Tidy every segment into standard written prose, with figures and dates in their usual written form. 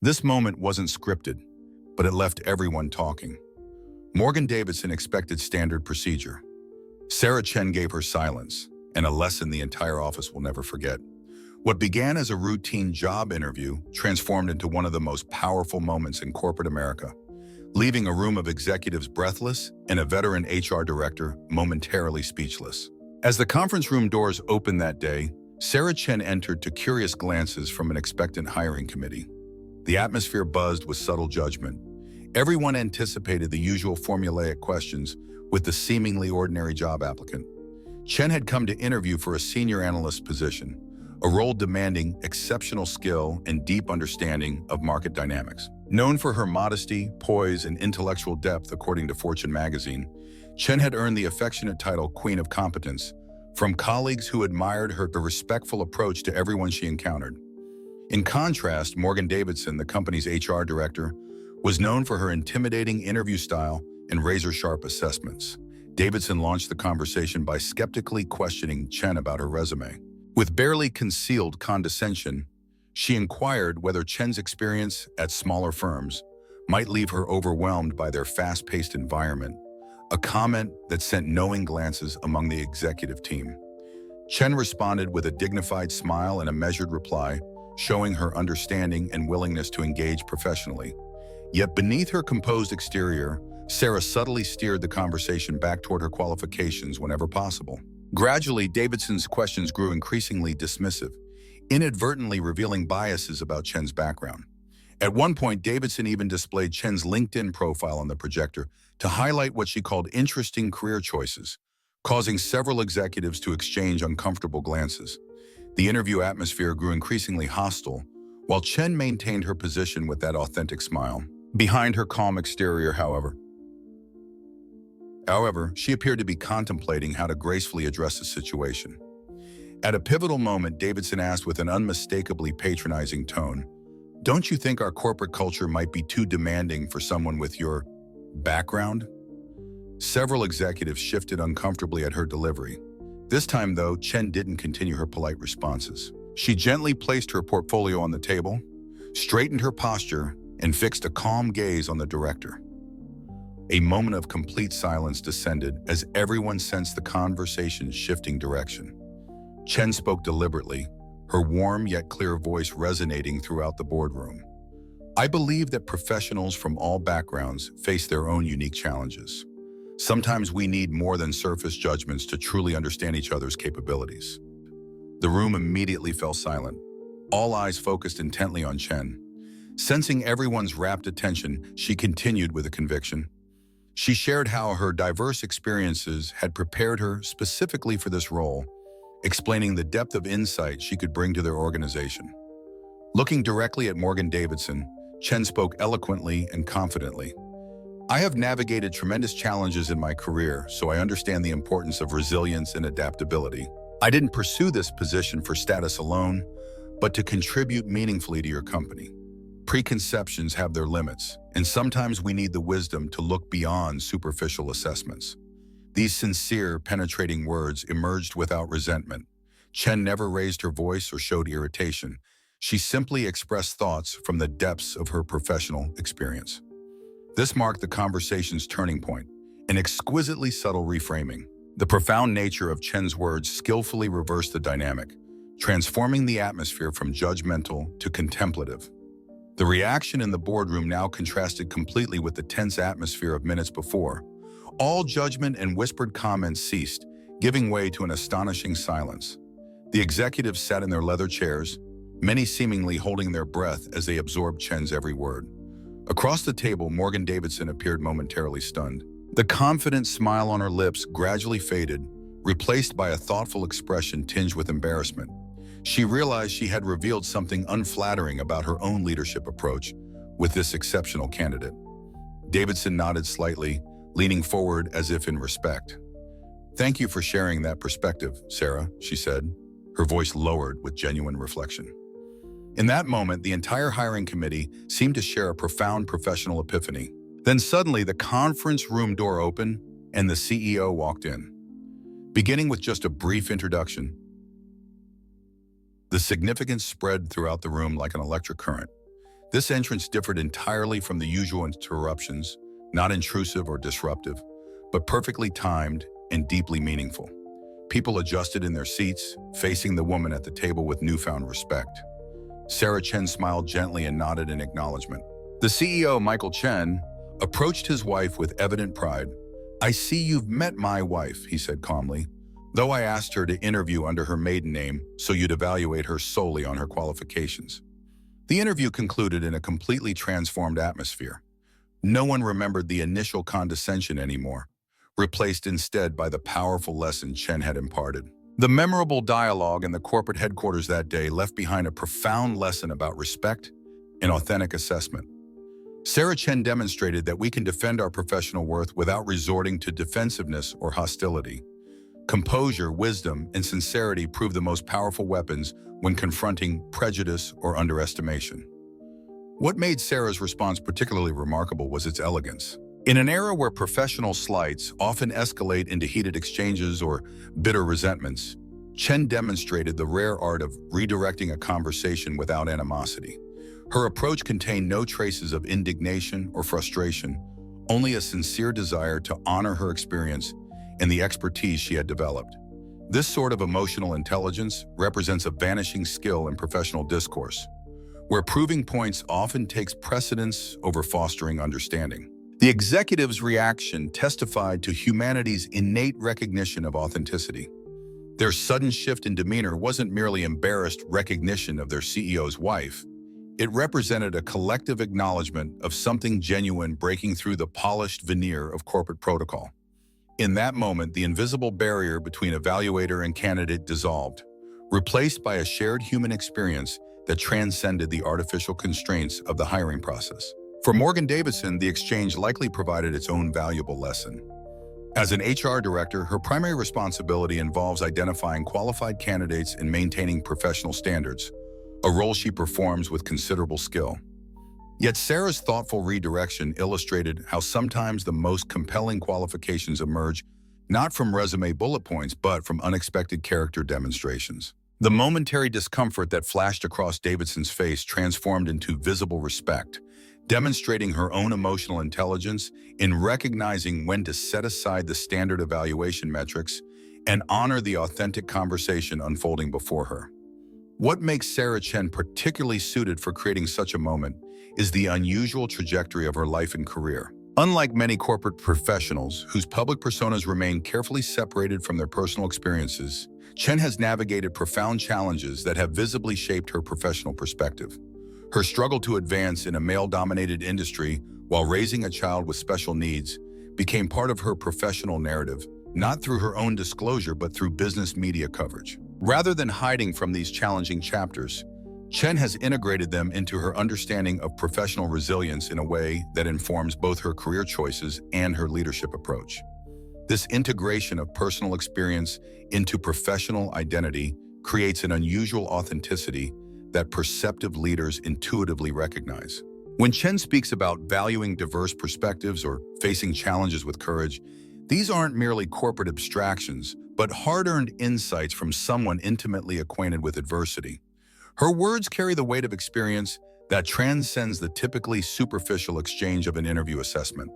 This moment wasn't scripted, but it left everyone talking. Morgan Davidson expected standard procedure. Sarah Chen gave her silence, and a lesson the entire office will never forget. What began as a routine job interview transformed into one of the most powerful moments in corporate America, leaving a room of executives breathless and a veteran HR director momentarily speechless. As the conference room doors opened that day, Sarah Chen entered to curious glances from an expectant hiring committee. The atmosphere buzzed with subtle judgment. Everyone anticipated the usual formulaic questions with the seemingly ordinary job applicant. Chen had come to interview for a senior analyst position, a role demanding exceptional skill and deep understanding of market dynamics. Known for her modesty, poise, and intellectual depth, according to Fortune magazine, Chen had earned the affectionate title Queen of Competence from colleagues who admired her respectful approach to everyone she encountered. In contrast, Morgan Davidson, the company's HR director, was known for her intimidating interview style and razor-sharp assessments. Davidson launched the conversation by skeptically questioning Chen about her resume. With barely concealed condescension, she inquired whether Chen's experience at smaller firms might leave her overwhelmed by their fast-paced environment, a comment that sent knowing glances among the executive team. Chen responded with a dignified smile and a measured reply, showing her understanding and willingness to engage professionally. Yet beneath her composed exterior, Sarah subtly steered the conversation back toward her qualifications whenever possible. Gradually, Davidson's questions grew increasingly dismissive, inadvertently revealing biases about Chen's background. At one point, Davidson even displayed Chen's LinkedIn profile on the projector to highlight what she called interesting career choices, causing several executives to exchange uncomfortable glances. The interview atmosphere grew increasingly hostile, while Chen maintained her position with that authentic smile. Behind her calm exterior, however, she appeared to be contemplating how to gracefully address the situation. At a pivotal moment, Davidson asked with an unmistakably patronizing tone, "Don't you think our corporate culture might be too demanding for someone with your background?" Several executives shifted uncomfortably at her delivery. This time, though, Chen didn't continue her polite responses. She gently placed her portfolio on the table, straightened her posture, and fixed a calm gaze on the director. A moment of complete silence descended as everyone sensed the conversation's shifting direction. Chen spoke deliberately, her warm yet clear voice resonating throughout the boardroom. "I believe that professionals from all backgrounds face their own unique challenges. Sometimes we need more than surface judgments to truly understand each other's capabilities." The room immediately fell silent, all eyes focused intently on Chen. Sensing everyone's rapt attention, she continued with a conviction. She shared how her diverse experiences had prepared her specifically for this role, explaining the depth of insight she could bring to their organization. Looking directly at Morgan Davidson, Chen spoke eloquently and confidently. "I have navigated tremendous challenges in my career, so I understand the importance of resilience and adaptability. I didn't pursue this position for status alone, but to contribute meaningfully to your company. Preconceptions have their limits, and sometimes we need the wisdom to look beyond superficial assessments." These sincere, penetrating words emerged without resentment. Chen never raised her voice or showed irritation. She simply expressed thoughts from the depths of her professional experience. This marked the conversation's turning point, an exquisitely subtle reframing. The profound nature of Chen's words skillfully reversed the dynamic, transforming the atmosphere from judgmental to contemplative. The reaction in the boardroom now contrasted completely with the tense atmosphere of minutes before. All judgment and whispered comments ceased, giving way to an astonishing silence. The executives sat in their leather chairs, many seemingly holding their breath as they absorbed Chen's every word. Across the table, Morgan Davidson appeared momentarily stunned. The confident smile on her lips gradually faded, replaced by a thoughtful expression tinged with embarrassment. She realized she had revealed something unflattering about her own leadership approach with this exceptional candidate. Davidson nodded slightly, leaning forward as if in respect. "Thank you for sharing that perspective, Sarah," she said, her voice lowered with genuine reflection. In that moment, the entire hiring committee seemed to share a profound professional epiphany. Then suddenly, the conference room door opened and the CEO walked in. Beginning with just a brief introduction, the significance spread throughout the room like an electric current. This entrance differed entirely from the usual interruptions, not intrusive or disruptive, but perfectly timed and deeply meaningful. People adjusted in their seats, facing the woman at the table with newfound respect. Sarah Chen smiled gently and nodded in acknowledgement. The CEO, Michael Chen, approached his wife with evident pride. "I see you've met my wife," he said calmly, "though I asked her to interview under her maiden name so you'd evaluate her solely on her qualifications." The interview concluded in a completely transformed atmosphere. No one remembered the initial condescension anymore, replaced instead by the powerful lesson Chen had imparted. The memorable dialogue in the corporate headquarters that day left behind a profound lesson about respect and authentic assessment. Sarah Chen demonstrated that we can defend our professional worth without resorting to defensiveness or hostility. Composure, wisdom, and sincerity prove the most powerful weapons when confronting prejudice or underestimation. What made Sarah's response particularly remarkable was its elegance. In an era where professional slights often escalate into heated exchanges or bitter resentments, Chen demonstrated the rare art of redirecting a conversation without animosity. Her approach contained no traces of indignation or frustration, only a sincere desire to honor her experience and the expertise she had developed. This sort of emotional intelligence represents a vanishing skill in professional discourse, where proving points often takes precedence over fostering understanding. The executive's reaction testified to humanity's innate recognition of authenticity. Their sudden shift in demeanor wasn't merely embarrassed recognition of their CEO's wife. It represented a collective acknowledgement of something genuine breaking through the polished veneer of corporate protocol. In that moment, the invisible barrier between evaluator and candidate dissolved, replaced by a shared human experience that transcended the artificial constraints of the hiring process. For Morgan Davidson, the exchange likely provided its own valuable lesson. As an HR director, her primary responsibility involves identifying qualified candidates and maintaining professional standards, a role she performs with considerable skill. Yet Sarah's thoughtful redirection illustrated how sometimes the most compelling qualifications emerge not from resume bullet points, but from unexpected character demonstrations. The momentary discomfort that flashed across Davidson's face transformed into visible respect, demonstrating her own emotional intelligence in recognizing when to set aside the standard evaluation metrics and honor the authentic conversation unfolding before her. What makes Sarah Chen particularly suited for creating such a moment is the unusual trajectory of her life and career. Unlike many corporate professionals whose public personas remain carefully separated from their personal experiences, Chen has navigated profound challenges that have visibly shaped her professional perspective. Her struggle to advance in a male-dominated industry while raising a child with special needs became part of her professional narrative, not through her own disclosure but through business media coverage. Rather than hiding from these challenging chapters, Chen has integrated them into her understanding of professional resilience in a way that informs both her career choices and her leadership approach. This integration of personal experience into professional identity creates an unusual authenticity that perceptive leaders intuitively recognize. When Chen speaks about valuing diverse perspectives or facing challenges with courage, these aren't merely corporate abstractions, but hard-earned insights from someone intimately acquainted with adversity. Her words carry the weight of experience that transcends the typically superficial exchange of an interview assessment.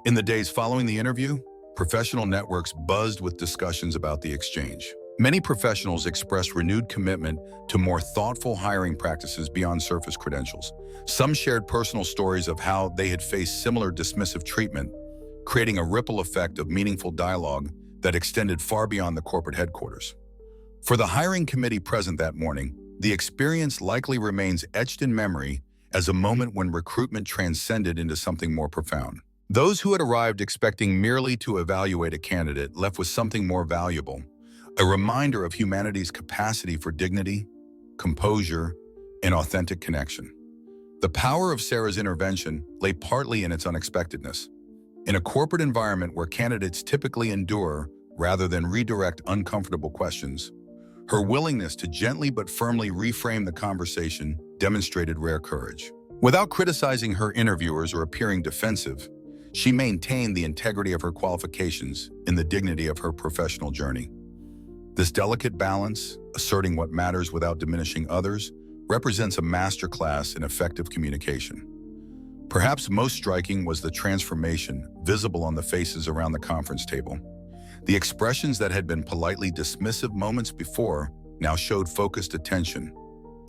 In the days following the interview, professional networks buzzed with discussions about the exchange. Many professionals expressed renewed commitment to more thoughtful hiring practices beyond surface credentials. Some shared personal stories of how they had faced similar dismissive treatment, creating a ripple effect of meaningful dialogue that extended far beyond the corporate headquarters. For the hiring committee present that morning, the experience likely remains etched in memory as a moment when recruitment transcended into something more profound. Those who had arrived expecting merely to evaluate a candidate left with something more valuable, a reminder of humanity's capacity for dignity, composure, and authentic connection. The power of Sarah's intervention lay partly in its unexpectedness. In a corporate environment where candidates typically endure rather than redirect uncomfortable questions, her willingness to gently but firmly reframe the conversation demonstrated rare courage. Without criticizing her interviewers or appearing defensive, she maintained the integrity of her qualifications and the dignity of her professional journey. This delicate balance, asserting what matters without diminishing others, represents a masterclass in effective communication. Perhaps most striking was the transformation visible on the faces around the conference table. The expressions that had been politely dismissive moments before now showed focused attention,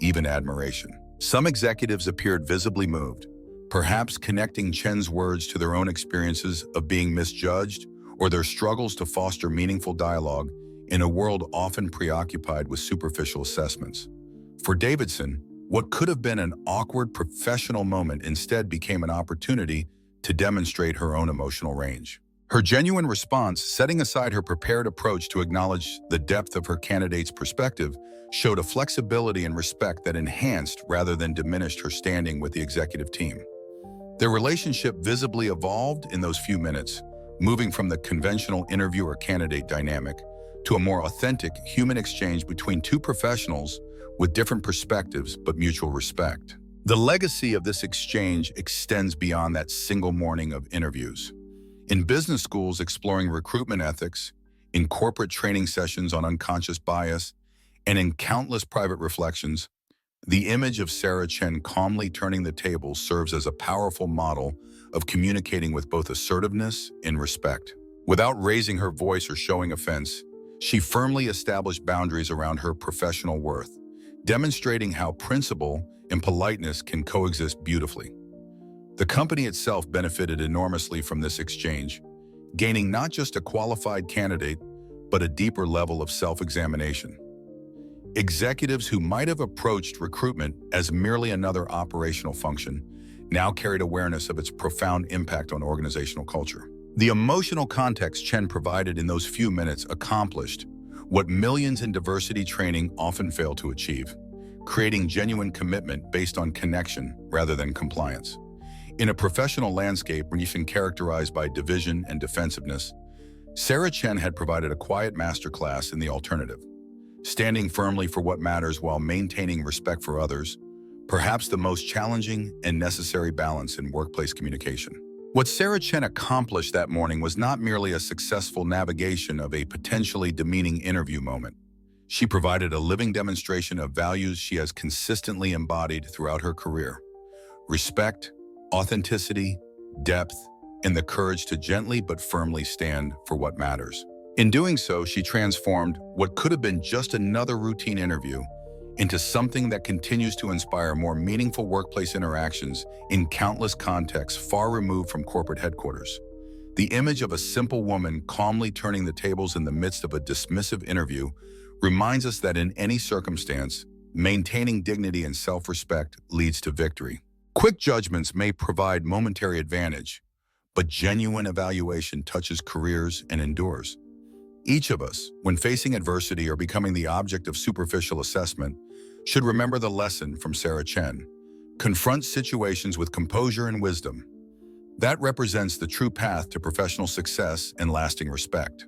even admiration. Some executives appeared visibly moved, perhaps connecting Chen's words to their own experiences of being misjudged or their struggles to foster meaningful dialogue in a world often preoccupied with superficial assessments. For Davidson, what could have been an awkward professional moment instead became an opportunity to demonstrate her own emotional range. Her genuine response, setting aside her prepared approach to acknowledge the depth of her candidate's perspective, showed a flexibility and respect that enhanced rather than diminished her standing with the executive team. Their relationship visibly evolved in those few minutes, moving from the conventional interviewer-candidate dynamic to a more authentic human exchange between two professionals with different perspectives but mutual respect. The legacy of this exchange extends beyond that single morning of interviews. In business schools exploring recruitment ethics, in corporate training sessions on unconscious bias, and in countless private reflections, the image of Sarah Chen calmly turning the tables serves as a powerful model of communicating with both assertiveness and respect. Without raising her voice or showing offense, she firmly established boundaries around her professional worth, demonstrating how principle and politeness can coexist beautifully. The company itself benefited enormously from this exchange, gaining not just a qualified candidate, but a deeper level of self-examination. Executives who might have approached recruitment as merely another operational function now carried awareness of its profound impact on organizational culture. The emotional context Chen provided in those few minutes accomplished what millions in diversity training often fail to achieve, creating genuine commitment based on connection rather than compliance. In a professional landscape often characterized by division and defensiveness, Sarah Chen had provided a quiet masterclass in the alternative, standing firmly for what matters while maintaining respect for others, perhaps the most challenging and necessary balance in workplace communication. What Sarah Chen accomplished that morning was not merely a successful navigation of a potentially demeaning interview moment. She provided a living demonstration of values she has consistently embodied throughout her career: respect, authenticity, depth, and the courage to gently but firmly stand for what matters. In doing so, she transformed what could have been just another routine interview into something that continues to inspire more meaningful workplace interactions in countless contexts far removed from corporate headquarters. The image of a simple woman calmly turning the tables in the midst of a dismissive interview reminds us that in any circumstance, maintaining dignity and self-respect leads to victory. Quick judgments may provide momentary advantage, but genuine evaluation touches careers and endures. Each of us, when facing adversity or becoming the object of superficial assessment, should remember the lesson from Sarah Chen. Confront situations with composure and wisdom. That represents the true path to professional success and lasting respect.